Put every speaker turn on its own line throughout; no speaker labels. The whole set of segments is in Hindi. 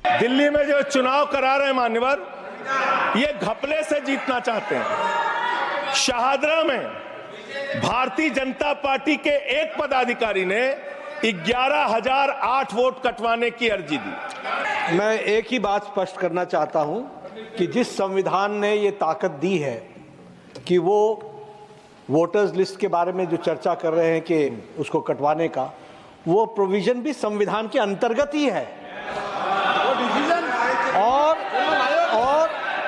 दिल्ली में जो चुनाव करा रहे हैं मान्यवर, ये घपले से जीतना चाहते हैं। शाहदरा में भारतीय जनता पार्टी के एक पदाधिकारी ने 11,008 वोट कटवाने की अर्जी दी।
मैं एक ही बात स्पष्ट करना चाहता हूं कि जिस संविधान ने ये ताकत दी है कि वो वोटर्स लिस्ट के बारे में जो चर्चा कर रहे हैं कि उसको कटवाने का, वो प्रोविजन भी संविधान के अंतर्गत ही है।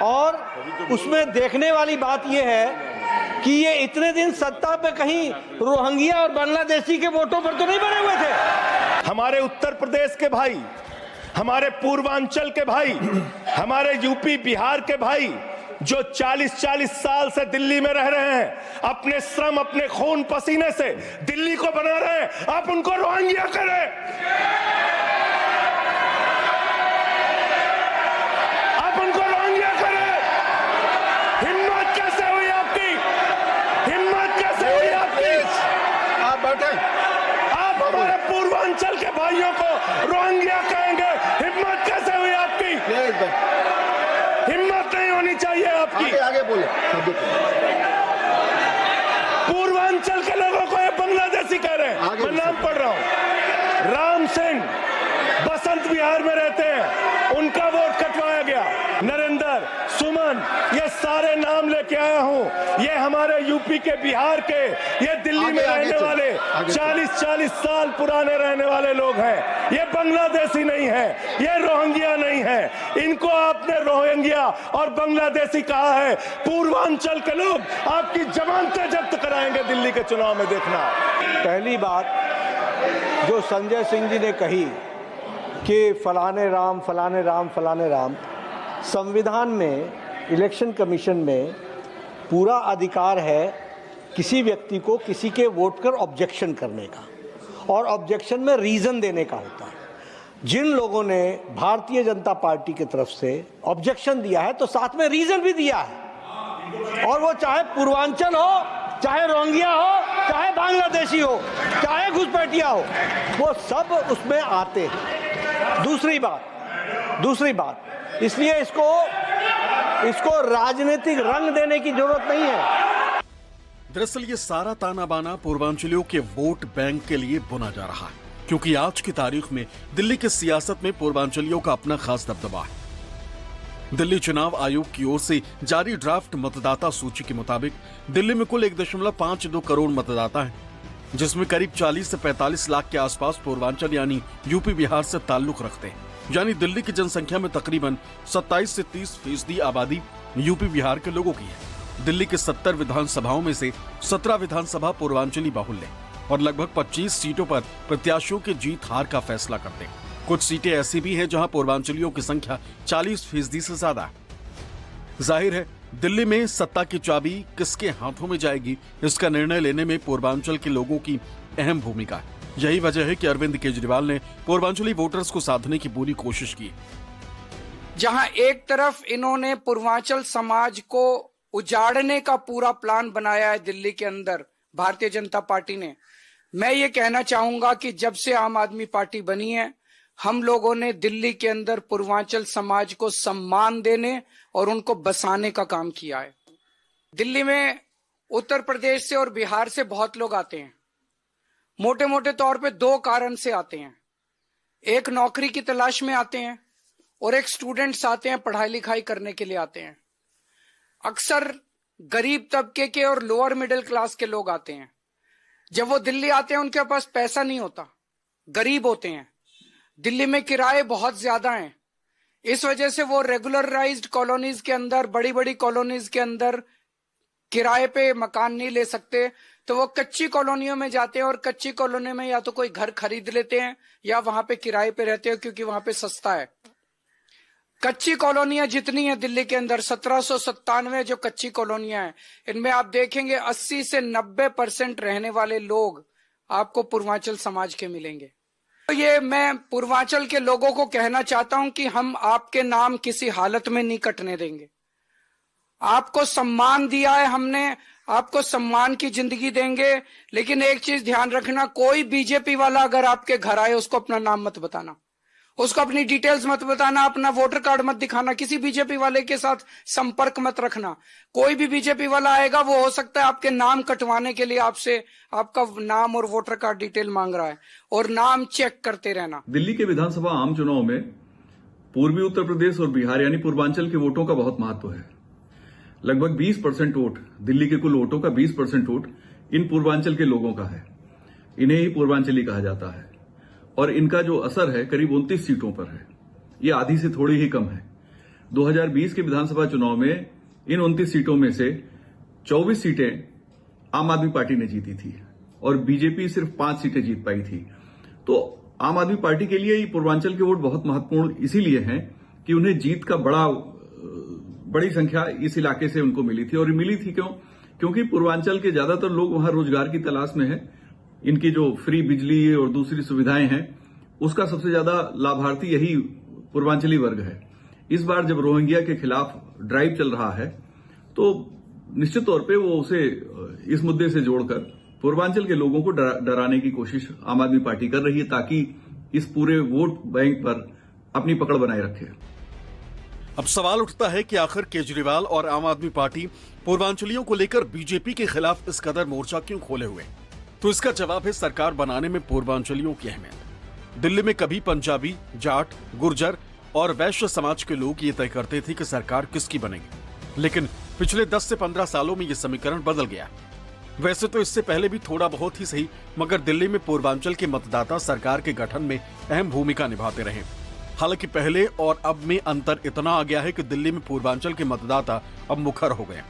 और उसमें देखने वाली बात यह है कि ये इतने दिन सत्ता पे कहीं रोहिंग्या और बांग्लादेशी के वोटों पर तो नहीं बने हुए थे।
हमारे उत्तर प्रदेश के भाई, हमारे पूर्वांचल के भाई, हमारे यूपी बिहार के भाई जो 40-40 साल से दिल्ली में रह रहे हैं, अपने श्रम अपने खून पसीने से दिल्ली को बना रहे हैं, आप उनको रोहिंग्या करें। आप हमारे पूर्वांचल के भाइयों को रोहिंग्या कहेंगे, हिम्मत कैसे हुई आपकी? हिम्मत नहीं होनी चाहिए आपकी।
आगे बोले।
पूर्वांचल के लोगों को ये बांग्लादेशी कह रहे हैं। मैं नाम पढ़ रहा हूं, राम सिंह बसंत विहार में रहते हैं, उनका वोट कटवाया गया। नरेंद्र, सुमन, ये सारे नाम लेके आया हूं। ये हमारे यूपी के, बिहार के, ये दिल्ली में रहने वाले 40-40 साल पुराने रहने वाले लोग हैं। ये बांग्लादेशी नहीं है, ये रोहिंग्या नहीं है। इनको आपने रोहिंग्या और बांग्लादेशी कहा है। पूर्वांचल के लोग आपकी जमानतें जब्त कराएंगे दिल्ली के चुनाव में, देखना।
पहली बात जो संजय सिंह जी ने कही कि फलाने राम फलाने राम फलाने राम, संविधान में, इलेक्शन कमीशन में पूरा अधिकार है किसी व्यक्ति को किसी के वोट पर ऑब्जेक्शन करने का, और ऑब्जेक्शन में रीज़न देने का होता है। जिन लोगों ने भारतीय जनता पार्टी की तरफ से ऑब्जेक्शन दिया है तो साथ में रीज़न भी दिया है, और वो चाहे पूर्वांचल हो, चाहे रोहिंग्या हो, चाहे बांग्लादेशी हो, चाहे घुसपैठिया हो, वो सब उसमें आते हैं। दूसरी बात, इसलिए इसको राजनीतिक रंग देने की जरूरत नहीं है।
दरअसल ये सारा ताना बाना पूर्वांचलियों के वोट बैंक के लिए बुना जा रहा है, क्योंकि आज की तारीख में दिल्ली की सियासत में पूर्वांचलियों का अपना खास दबदबा है। दिल्ली चुनाव आयोग की ओर से जारी ड्राफ्ट मतदाता सूची के मुताबिक दिल्ली में कुल 1.52 करोड़ मतदाता हैं, जिसमें करीब 40 से 45 लाख के आसपास पूर्वांचल यानी यूपी बिहार से ताल्लुक रखते हैं। यानी दिल्ली की जनसंख्या में तकरीबन 27 से 30% आबादी यूपी बिहार के लोगों की है। दिल्ली के 70 विधानसभाओं में से 17 विधानसभा पूर्वांचली बाहुल्य और लगभग 25 सीटों पर प्रत्याशियों के जीत हार का फैसला करते हैं। कुछ सीटें ऐसी भी हैं जहां पूर्वांचलियों की संख्या 40% से ज्यादा है। जाहिर है दिल्ली में सत्ता की चाबी किसके हाथों में जाएगी, इसका निर्णय लेने में पूर्वांचल के लोगों की अहम भूमिका है। यही वजह है कि अरविंद केजरीवाल ने पूर्वांचली वोटर्स को साधने की पूरी कोशिश की।
जहां एक तरफ इन्होंने पूर्वांचल समाज को उजाड़ने का पूरा प्लान बनाया है दिल्ली के अंदर भारतीय जनता पार्टी ने, मैं ये कहना चाहूंगा कि जब से आम आदमी पार्टी बनी है, हम लोगों ने दिल्ली के अंदर पूर्वांचल समाज को सम्मान देने और उनको बसाने का काम किया है। दिल्ली में उत्तर प्रदेश से और बिहार से बहुत लोग आते हैं। मोटे मोटे तौर पे 2 कारण से आते हैं। एक नौकरी की तलाश में आते हैं और एक स्टूडेंट्स आते हैं, पढ़ाई लिखाई करने के लिए आते हैं। अक्सर गरीब तबके के और लोअर मिडिल क्लास के लोग आते हैं। जब वो दिल्ली आते हैं उनके पास पैसा नहीं होता, गरीब होते हैं। दिल्ली में किराए बहुत ज्यादा हैं, इस वजह से वो रेगुलराइज्ड कॉलोनीज के अंदर, बड़ी बड़ी कॉलोनीज के अंदर किराए पे मकान नहीं ले सकते, तो वो कच्ची कॉलोनियों में जाते हैं और कच्ची कॉलोनी में या तो कोई घर खरीद लेते हैं या वहां पे किराए पे रहते हैं, क्योंकि वहां पे सस्ता है। कच्ची कॉलोनियां जितनी है दिल्ली के अंदर, 1797 जो कच्ची कॉलोनियां हैं, इनमें आप देखेंगे 80 से 90% रहने वाले लोग आपको पूर्वांचल समाज के मिलेंगे। तो ये मैं पूर्वांचल के लोगों को कहना चाहता हूं कि हम आपके नाम किसी हालत में नहीं कटने देंगे। आपको सम्मान दिया है हमने, आपको सम्मान की जिंदगी देंगे, लेकिन एक चीज ध्यान रखना, कोई बीजेपी वाला अगर आपके घर आए उसको अपना नाम मत बताना। उसको अपनी डिटेल्स मत बताना, अपना वोटर कार्ड मत दिखाना, किसी बीजेपी वाले के साथ संपर्क मत रखना। कोई भी बीजेपी वाला आएगा वो हो सकता है आपके नाम कटवाने के लिए आपसे आपका नाम और वोटर कार्ड डिटेल मांग रहा है, और नाम चेक करते रहना।
दिल्ली के विधानसभा आम चुनाव में पूर्वी उत्तर प्रदेश और बिहार यानी पूर्वांचल के वोटों का बहुत महत्व है। लगभग 20% वोट, दिल्ली के कुल वोटों का 20% वोट इन पूर्वांचल के लोगों का है। इन्हें ही पूर्वांचली कहा जाता है और इनका जो असर है करीब 29 सीटों पर है। ये आधी से थोड़ी ही कम है। 2020 के विधानसभा चुनाव में इन 29 सीटों में से 24 सीटें आम आदमी पार्टी ने जीती थी और बीजेपी सिर्फ 5 सीटें जीत पाई थी। तो आम आदमी पार्टी के लिए ये पूर्वांचल के वोट बहुत महत्वपूर्ण इसीलिए हैं कि उन्हें जीत का बड़ी संख्या इस इलाके से उनको मिली थी। और मिली थी क्यों? क्योंकि पूर्वांचल के ज्यादातर लोग वहां रोजगार की तलाश में हैं। इनकी जो फ्री बिजली और दूसरी सुविधाएं हैं उसका सबसे ज्यादा लाभार्थी यही पूर्वांचली वर्ग है। इस बार जब रोहिंग्या के खिलाफ ड्राइव चल रहा है तो निश्चित तौर पे वो उसे इस मुद्दे से जोड़कर पूर्वांचल के लोगों को डराने की कोशिश आम आदमी पार्टी कर रही है ताकि इस पूरे वोट बैंक पर अपनी पकड़ बनाए रखे।
अब सवाल उठता है कि आखिर केजरीवाल और आम आदमी पार्टी पूर्वांचलियों को लेकर बीजेपी के खिलाफ इस कदर मोर्चा क्यों खोले हुए? तो इसका जवाब है सरकार बनाने में पूर्वांचलियों की अहमियत। दिल्ली में कभी पंजाबी, जाट, गुर्जर और वैश्य समाज के लोग ये तय करते थे कि सरकार किसकी बनेगी, लेकिन पिछले 10 से 15 सालों में ये समीकरण बदल गया। वैसे तो इससे पहले भी थोड़ा बहुत ही सही, मगर दिल्ली में पूर्वांचल के मतदाता सरकार के गठन में अहम भूमिका निभाते रहे। हालांकि पहले और अब में अंतर इतना आ गया है कि दिल्ली में पूर्वांचल के मतदाता अब मुखर हो गए।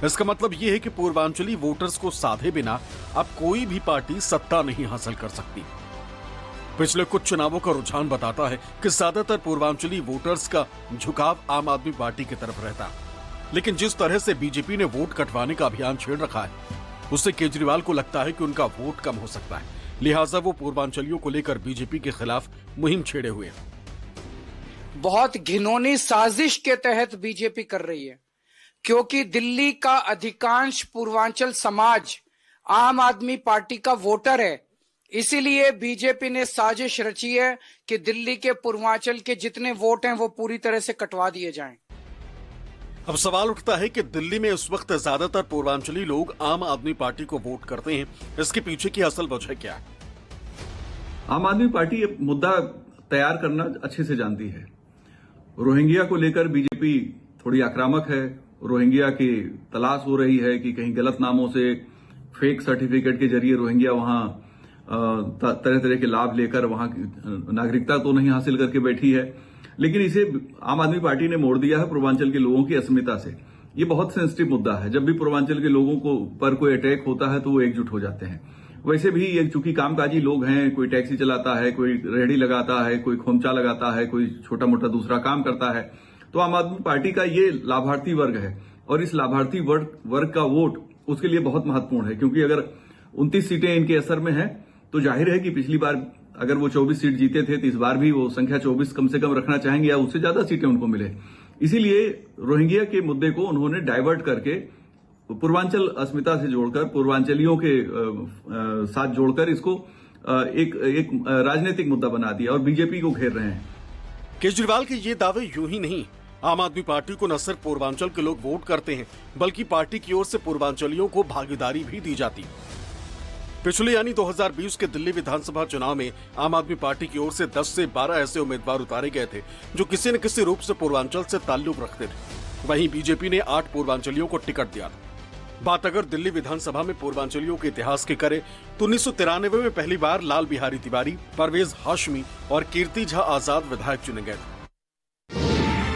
इसका मतलब यह है कि पूर्वांचली वोटर्स को साधे बिना अब कोई भी पार्टी सत्ता नहीं हासिल कर सकती। पिछले कुछ चुनावों का रुझान बताता है कि ज्यादातर पूर्वांचली वोटर्स का झुकाव आम आदमी पार्टी की तरफ रहता। लेकिन जिस तरह से बीजेपी ने वोट कटवाने का अभियान छेड़ रखा है उससे केजरीवाल को लगता है कि उनका वोट कम हो सकता है, लिहाजा वो पूर्वांचलियों को लेकर बीजेपी के खिलाफ मुहिम छेड़े हुए हैं।
बहुत घिनौनी साजिश के तहत बीजेपी कर रही है, क्योंकि दिल्ली का अधिकांश पूर्वांचल समाज आम आदमी पार्टी का वोटर है। इसीलिए बीजेपी ने साजिश रची है कि दिल्ली के पूर्वांचल के जितने वोट हैं वो पूरी तरह से कटवा दिए जाएं।
अब सवाल उठता है कि दिल्ली में इस वक्त ज्यादातर पूर्वांचली लोग आम आदमी पार्टी को वोट करते हैं, इसके पीछे की असल वजह क्या है?
आम आदमी पार्टी ये मुद्दा तैयार करना अच्छे से जानती है। रोहिंग्या को लेकर बीजेपी थोड़ी आक्रामक है। रोहिंग्या की तलाश हो रही है कि कहीं गलत नामों से फेक सर्टिफिकेट के जरिए रोहिंग्या वहां तरह तरह के लाभ लेकर वहां नागरिकता तो नहीं हासिल करके बैठी है, लेकिन इसे आम आदमी पार्टी ने मोड़ दिया है पूर्वांचल के लोगों की अस्मिता से। ये बहुत सेंसिटिव मुद्दा है। जब भी पूर्वांचल के लोगों को पर कोई अटैक होता है तो वो एकजुट हो जाते हैं। वैसे भी ये चूंकि कामकाजी लोग हैं, कोई टैक्सी चलाता है, कोई रेहड़ी लगाता है, कोई खोमचा लगाता है, कोई छोटा मोटा दूसरा काम करता है, तो आम आदमी पार्टी का ये लाभार्थी वर्ग है और इस लाभार्थी वर्ग का वोट उसके लिए बहुत महत्वपूर्ण है। क्योंकि अगर 29 सीटें इनके असर में हैं तो जाहिर है कि पिछली बार अगर वो 24 सीट जीते थे तो इस बार भी वो संख्या 24 कम से कम रखना चाहेंगे या उससे ज्यादा सीटें उनको मिले। इसीलिए रोहिंग्या के मुद्दे को उन्होंने डाइवर्ट करके पूर्वांचल अस्मिता से जोड़कर, पूर्वांचलियों के साथ जोड़कर इसको एक राजनीतिक मुद्दा बना दिया और बीजेपी को घेर रहे हैं।
केजरीवाल के ये दावे यूं ही नहीं, आम आदमी पार्टी को न सिर्फ पूर्वांचल के लोग वोट करते हैं बल्कि पार्टी की ओर से पूर्वांचलियों को भागीदारी भी दी जाती। पिछले यानी 2020 के दिल्ली विधानसभा चुनाव में आम आदमी पार्टी की ओर से 10 से 12 ऐसे उम्मीदवार उतारे गए थे जो किसी न किसी रूप से पूर्वांचल से ताल्लुक रखते थे। वहीं बीजेपी ने 8 पूर्वांचलियों को टिकट दिया था। बात अगर दिल्ली विधानसभा में पूर्वांचलियों के इतिहास की करें तो 1993 में पहली बार लाल बिहारी तिवारी, परवेज हाशमी और कीर्ति झा आजाद विधायक चुने गए थे।